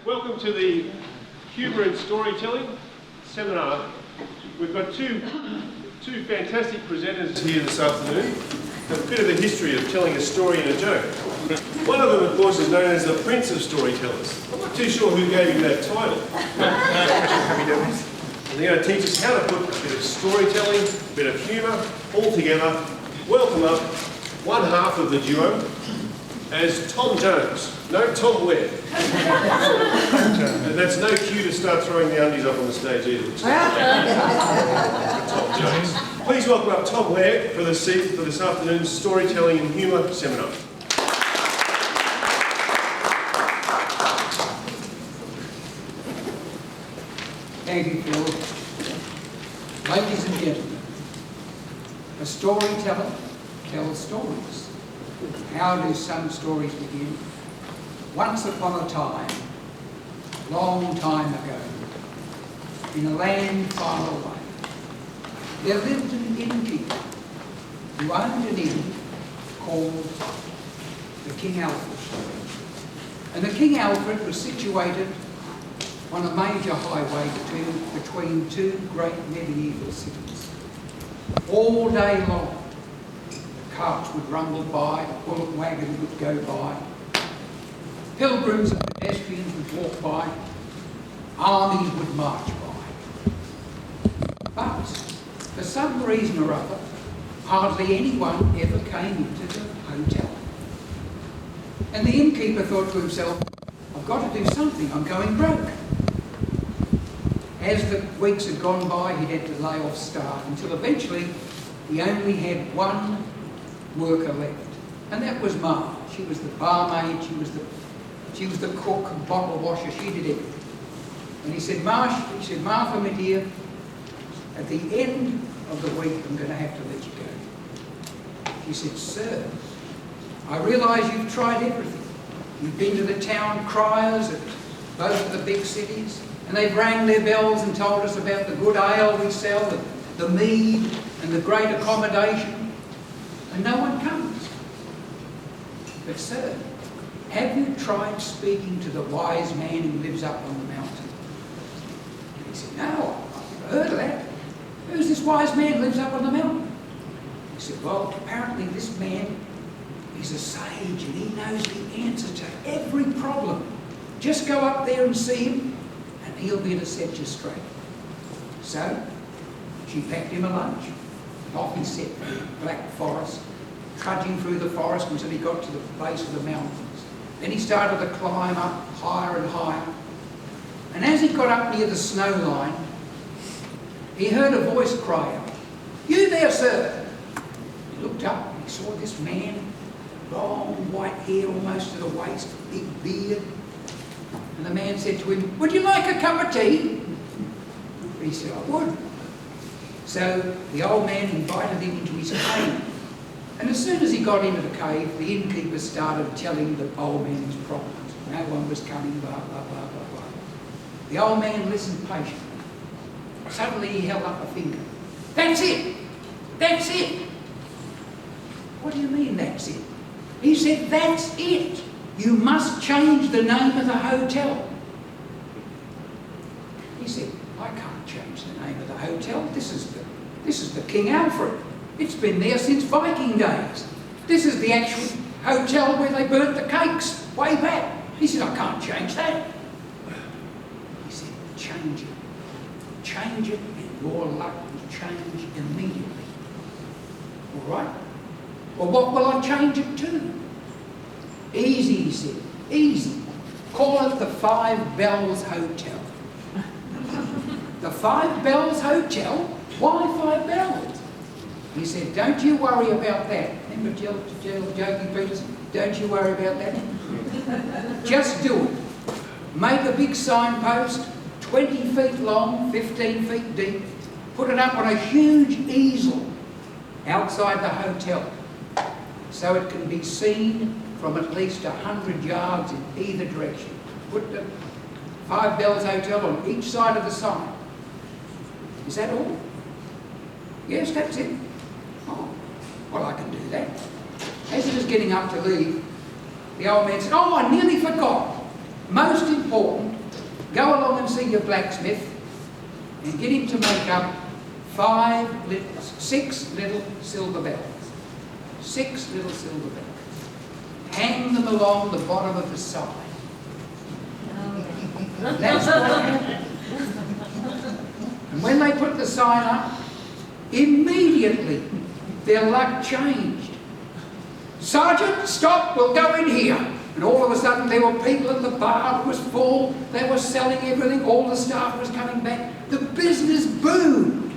Welcome to the Humour and Storytelling Seminar. We've got two fantastic presenters here this afternoon. A bit of the history of telling a story and a joke. One of them, of course, is known as the Prince of Storytellers. I'm not too sure who gave him that title. And they're going to teach us how to put a bit of storytelling, a bit of humour, all together. Welcome up one half of the duo as Tom Jones. No, Tom Webb. And that's no cue to start throwing the undies up on the stage either. Tom Jones. Please welcome up Tom Webb for this afternoon's Storytelling and Humour Seminar. Thank you, Phil. Ladies and gentlemen, a storyteller tells stories. How do some stories begin? Once upon a time, long time ago, in a land far away, there lived an innkeeper who owned an inn called the King Alfred. And the King Alfred was situated on a major highway between two great medieval cities. All day long, carts would rumble by, a bullock wagon would go by, pilgrims and pedestrians would walk by, armies would march by. But, for some reason or other, hardly anyone ever came into the hotel. And the innkeeper thought to himself, I've got to do something, I'm going broke. As the weeks had gone by, he'd had to lay off staff until eventually he only had one worker left. And that was Ma. She was the barmaid, she was the cook and bottle washer, she did everything. And he said, Martha, my dear, at the end of the week I'm going to have to let you go. She said, sir, I realise you've tried everything. You've been to the town criers at both of the big cities, and they've rang their bells and told us about the good ale we sell, the mead and the great accommodation, and no one comes. But sir, have you tried speaking to the wise man who lives up on the mountain? And he said, no, I've never heard of that. Who's this wise man who lives up on the mountain? He said, well, apparently this man is a sage and he knows the answer to every problem. Just go up there and see him and he'll be able to set you straight. So she packed him a lunch and off he set for the Black Forest, trudging through the forest until he got to the base of the mountains. Then he started to climb up higher and higher. And as he got up near the snow line, he heard a voice cry out, "You there, sir!" He looked up and he saw this man, long white hair almost to the waist, big beard. And the man said to him, "Would you like a cup of tea?" He said, "I would." So the old man invited him into his cave. And as soon as he got into the cave, the innkeeper started telling the old man his problems. No one was coming, blah, blah, blah, blah, blah. The old man listened patiently. Suddenly he held up a finger. "That's it! That's it!" "What do you mean, that's it?" He said, "That's it! You must change the name of the hotel." He said, "I can't change the name of the hotel. This is the King Alfred. It's been there since Viking days. This is the actual hotel where they burnt the cakes way back." He said, "I can't change that." He said, "Change it. Change it and your luck will change immediately." "All right. Well, what will I change it to?" "Easy," he said. "Easy. Call it the Five Bells Hotel." "The Five Bells Hotel? Why Five Bells?" He said, "Don't you worry about that." Remember Joking Peterson? "Don't you worry about that. Just do it. Make a big signpost, 20 feet long, 15 feet deep. Put it up on a huge easel outside the hotel so it can be seen from at least 100 yards in either direction. Put the Five Bells Hotel on each side of the sign." "Is that all?" "Yes, that's it." "Oh, well, I can do that." As he was getting up to leave, the old man said, "Oh, I nearly forgot. Most important, go along and see your blacksmith and get him to make up 6 little silver bells. 6 little silver bells. Hang them along the bottom of the sign. That's what happened. And when they put the sign up, immediately their luck changed. Sergeant, stop, we'll go in here. And all of a sudden there were people in the bar, it was full, they were selling everything, all the staff was coming back. The business boomed.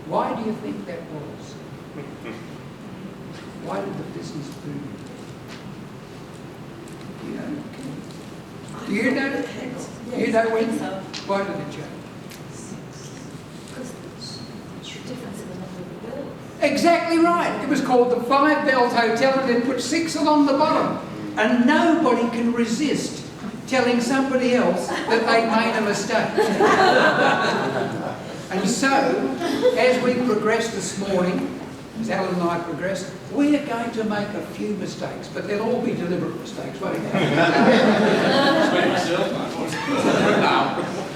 Why do you think that was? Why did the business boom? You know? Do you know? Do you know when? Why did it change? Exactly right. It was called the 5 Bells Hotel, and they put 6 along the bottom. And nobody can resist telling somebody else that they made a mistake. And so, as we progress this morning, as Alan and I progress, we are going to make a few mistakes, but they'll all be deliberate mistakes, won't they?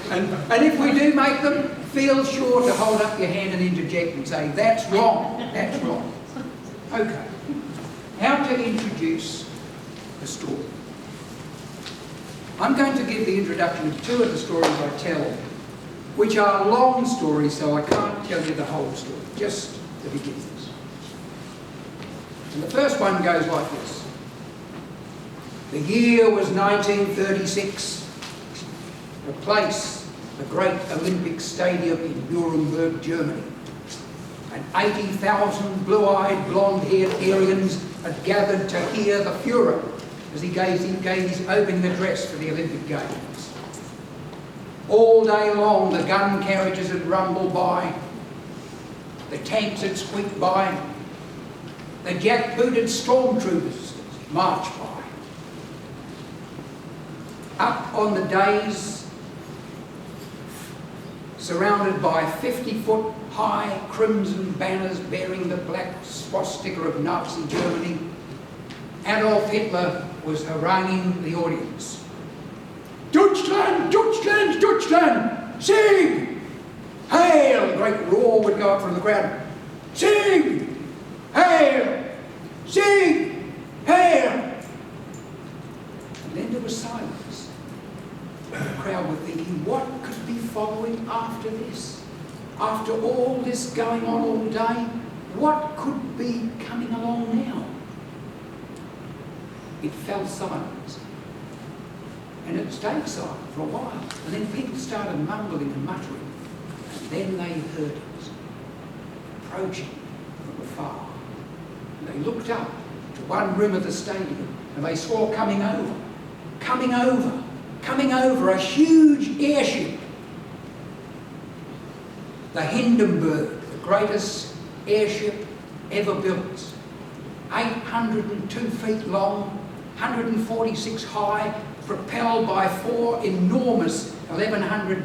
And if we do make them, feel sure to hold up your hand and interject and say, that's wrong, that's wrong. Okay. How to introduce a story. I'm going to give the introduction to 2 of the stories I tell, which are long stories, so I can't tell you the whole story, just the beginnings. And the first one goes like this. The year was 1936. The place, the great Olympic Stadium in Nuremberg, Germany. And 80,000 blue-eyed, blonde-haired Aryans had gathered to hear the Führer as he gave his opening address for the Olympic Games. All day long the gun carriages had rumbled by, the tanks had squeaked by, the jack-booted stormtroopers marched by. Up on the dais, surrounded by 50-foot high crimson banners bearing the black swastika of Nazi Germany, Adolf Hitler was haranguing the audience. Deutschland, Deutschland, Deutschland! Sieg! Hail! A great roar would go up from the crowd. Sieg! Hail! Sieg! Hail! And then there was silence. The crowd were thinking, what could be following after this? After all this going on all day, what could be coming along now? It fell silent. And it stayed silent for a while. And then people started mumbling and muttering. And then they heard it approaching from afar. And they looked up to one rim of the stadium and they saw coming over a huge airship. The Hindenburg, the greatest airship ever built. 802 feet long, 146 high, propelled by 4 enormous 1,100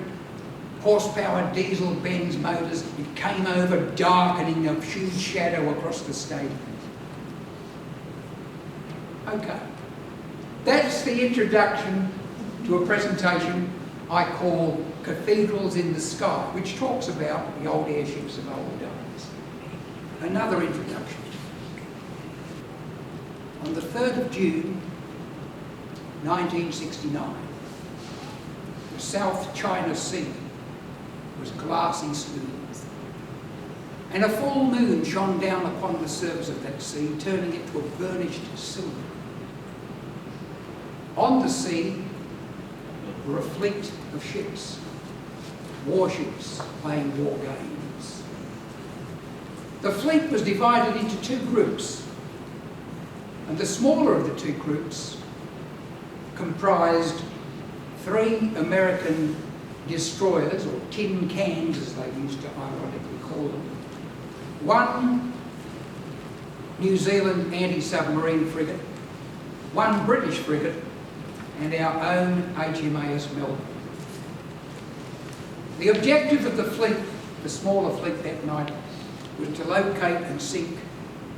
horsepower diesel Benz motors. It came over, darkening a huge shadow across the stadium. Okay, that's the introduction to a presentation I call Cathedrals in the Sky, which talks about the old airships of old days. Another introduction. On the 3rd of June, 1969, the South China Sea was glassy smooth, and a full moon shone down upon the surface of that sea, turning it to a burnished silver. On the sea were a fleet of ships, warships playing war games. The fleet was divided into 2 groups, and the smaller of the 2 groups comprised 3 American destroyers, or tin cans as they used to ironically call them, 1 New Zealand anti-submarine frigate, 1 British frigate, and our own HMAS Melbourne. The objective of the fleet, the smaller fleet that night, was to locate and sink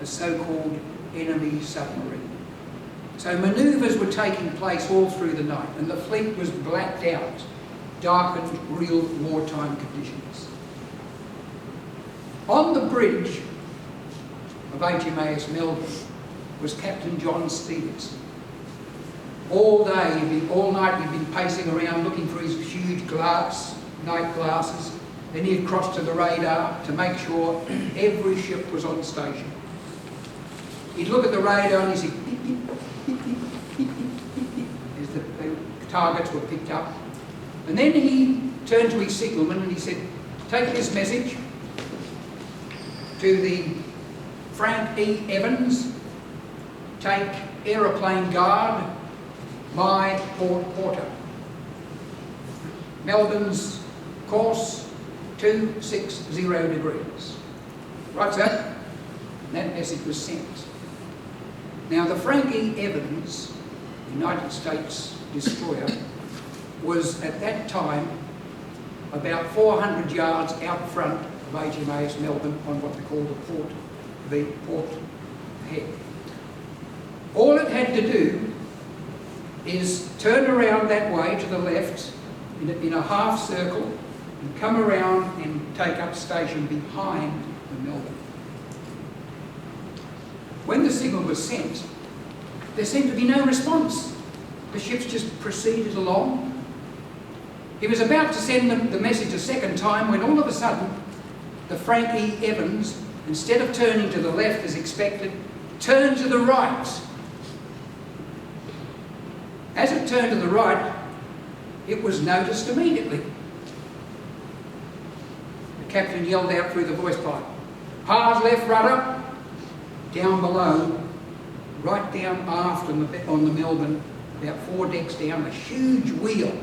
a so-called enemy submarine. So manoeuvres were taking place all through the night, and the fleet was blacked out, darkened, real wartime conditions. On the bridge of HMAS Melbourne was Captain John Stevenson. All day, all night, he'd been pacing around looking for his huge night glasses. Then he'd cross to the radar to make sure every ship was on station. He'd look at the radar and he'd say, beep, beep, beep, beep, beep, beep, beep, as the targets were picked up. And then he turned to his signalman and he said, take this message to the Frank E. Evans, take aeroplane guard, my port porter. Melbourne's course 260 degrees. Right, sir? And that message was sent. Now the Frank E. Evans, United States destroyer, was at that time about 400 yards out front of HMAS Melbourne on what they call the port head. All it had to do is turn around that way to the left in a half circle and come around and take up station behind the Melbourne. When the signal was sent, there seemed to be no response. The ships just proceeded along. He was about to send the message a second time when all of a sudden the Frank E. Evans, instead of turning to the left as expected, turned to the right. As it turned to the right, it was noticed immediately. The captain yelled out through the voice pipe, hard left rudder. Down below, right down aft on the Melbourne, about 4 decks down, a huge wheel,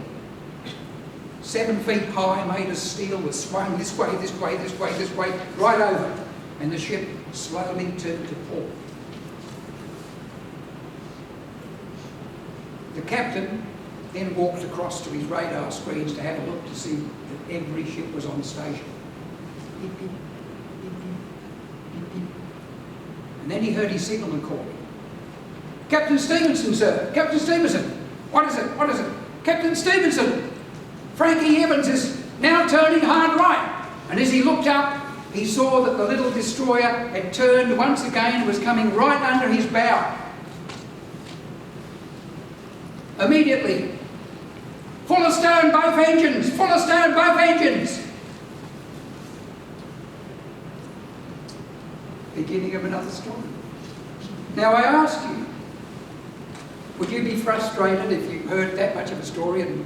7 feet high, made of steel, was swung this way, this way, this way, this way, right over, and the ship slowly turned to port. The captain then walked across to his radar screens to have a look to see that every ship was on station. Beep, beep, beep, beep, beep, beep. And then he heard his signalman calling. Captain Stevenson, sir! Captain Stevenson! What is it? What is it? Captain Stevenson! Frankie Evans is now turning hard right. And as he looked up, he saw that the little destroyer had turned once again and was coming right under his bow. Immediately, full astern both engines! Full astern both engines! Beginning of another story. Now I ask you, would you be frustrated if you heard that much of a story and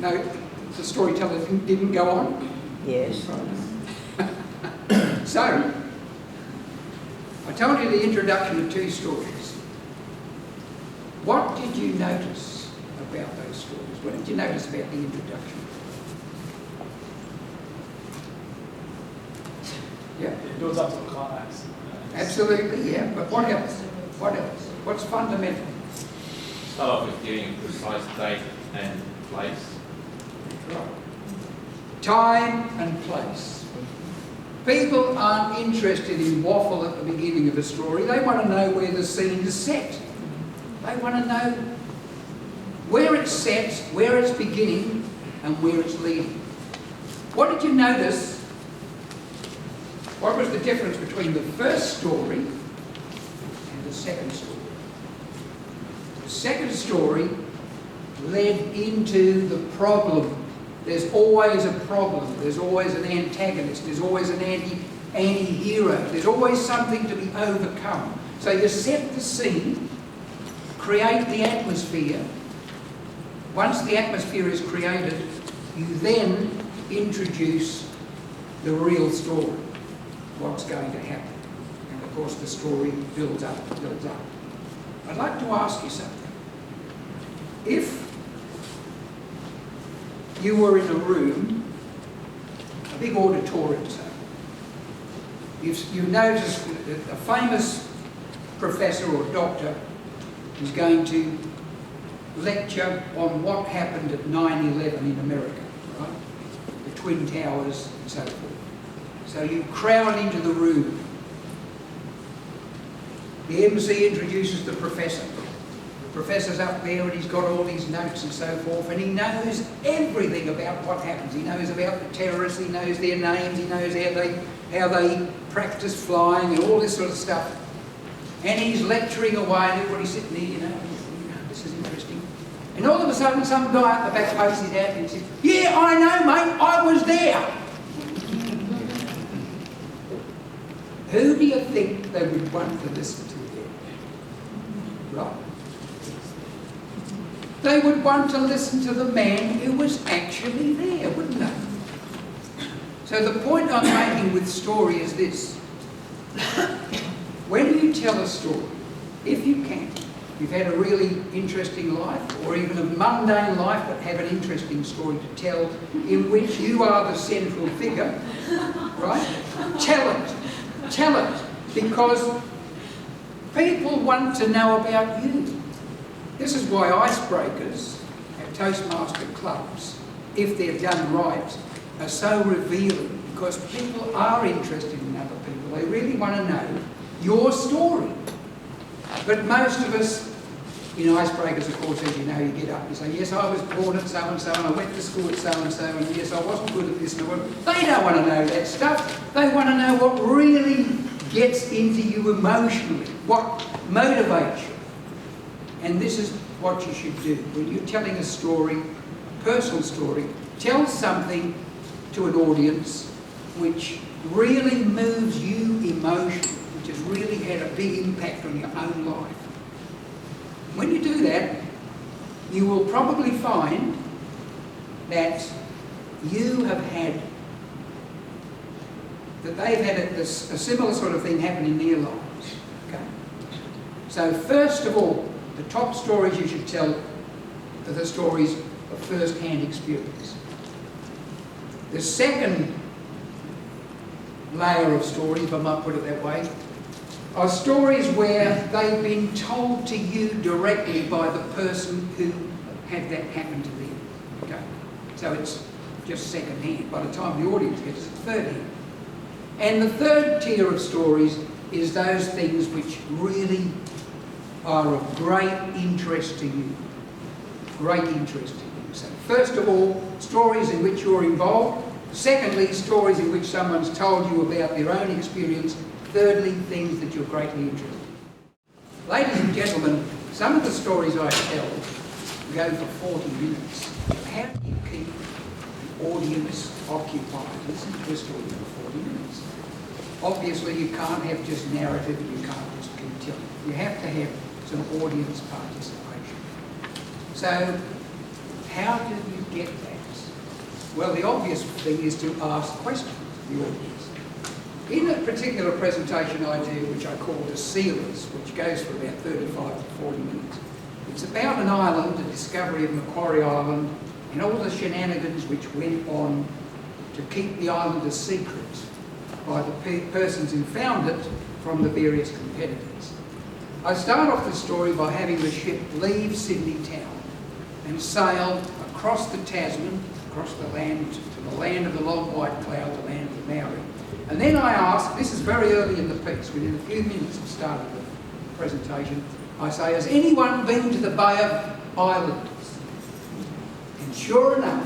the storyteller didn't go on? Yes. So, I told you the introduction of 2 stories. What did you notice about those stories? What did you notice about the introduction? Yeah. It builds up to a climax. Absolutely, yeah. But what else? What else? What's fundamental? Start off with giving a precise date and place. Right. Time and place. People aren't interested in waffle at the beginning of a story. They want to know where the scene is set. They want to know where it's set, where it's beginning, and where it's leading. What did you notice? What was the difference between the first story and the second story? The second story led into the problem. There's always a problem. There's always an antagonist. There's always an anti-hero. There's always something to be overcome. So you set the scene, create the atmosphere. Once the atmosphere is created, you then introduce the real story. What's going to happen. And of course the story builds up, builds up. I'd like to ask you something. If you were in a room, a big auditorium, say, you've noticed that a famous professor or doctor is going to lecture on what happened at 9/11 in America, right? The Twin Towers and so forth. So you crowd into the room. The MC introduces the professor. professor's up there and he's got all these notes and so forth, and he knows everything about what happens. He knows about the terrorists, he knows their names, he knows how they practice flying and all this sort of stuff. And he's lecturing away and everybody's sitting there, you know, this is interesting. And all of a sudden some guy at the back pokes his out and says, "Yeah, I know, mate, I was there." Who do you think they would want to listen to there? Right. They would want to listen to the man who was actually there, wouldn't they? So the point I'm making with story is this. When you tell a story, if you can, you've had a really interesting life, or even a mundane life, but have an interesting story to tell in which you are the central figure, right? Tell it. Tell it. Because people want to know about you. This is why icebreakers at Toastmaster clubs, if they're done right, are so revealing, because people are interested in other people. They really want to know your story. But most of us, in icebreakers, of course, as you know, you get up and say, "Yes, I was born at so-and-so, and I went to school at so-and-so, and yes, I wasn't good at this and I wasn't." They don't want to know that stuff. They want to know what really gets into you emotionally, what motivates you. And this is what you should do. When you're telling a story, a personal story, tell something to an audience which really moves you emotionally, which has really had a big impact on your own life. When you do that, you will probably find that you have had, that they've had a similar sort of thing happen in their lives. Okay? So first of all, the top stories you should tell are the stories of first-hand experience. The second layer of stories, if I might put it that way, are stories where they've been told to you directly by the person who had that happen to them. Okay? So it's just second-hand. By the time the audience gets it, it's third-hand. And the third tier of stories is those things which really are of great interest to you. Great interest to you. So first of all, stories in which you're involved. Secondly, stories in which someone's told you about their own experience. Thirdly, things that you're greatly interested in. Ladies and gentlemen, some of the stories I tell go for 40 minutes. How do you keep the audience occupied? Listen to a story for 40 minutes. Obviously, you can't have just narrative and you can't just keep telling. You have to have some audience participation. So, how do you get that? Well, the obvious thing is to ask questions of the audience. In a particular presentation I do, which I call the Sealers, which goes for about 35 to 40 minutes, it's about an island, the discovery of Macquarie Island, and all the shenanigans which went on to keep the island a secret by the persons who found it from the various competitors. I start off the story by having the ship leave Sydney town and sail across the Tasman, across the land, to the land of the long white cloud, the land of the Maori. And then I ask, this is very early in the piece, within a few minutes of starting the presentation, I say, has anyone been to the Bay of Islands? And sure enough,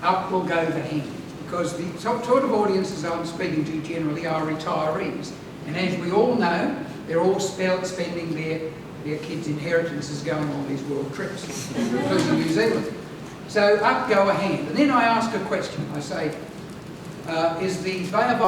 up will go the hand, because the sort of audiences I'm speaking to generally are retirees. And as we all know, they're all spending their kids' inheritances going on these world trips, including New Zealand. So up go a hand. And then I ask a question. I say, is the Bay of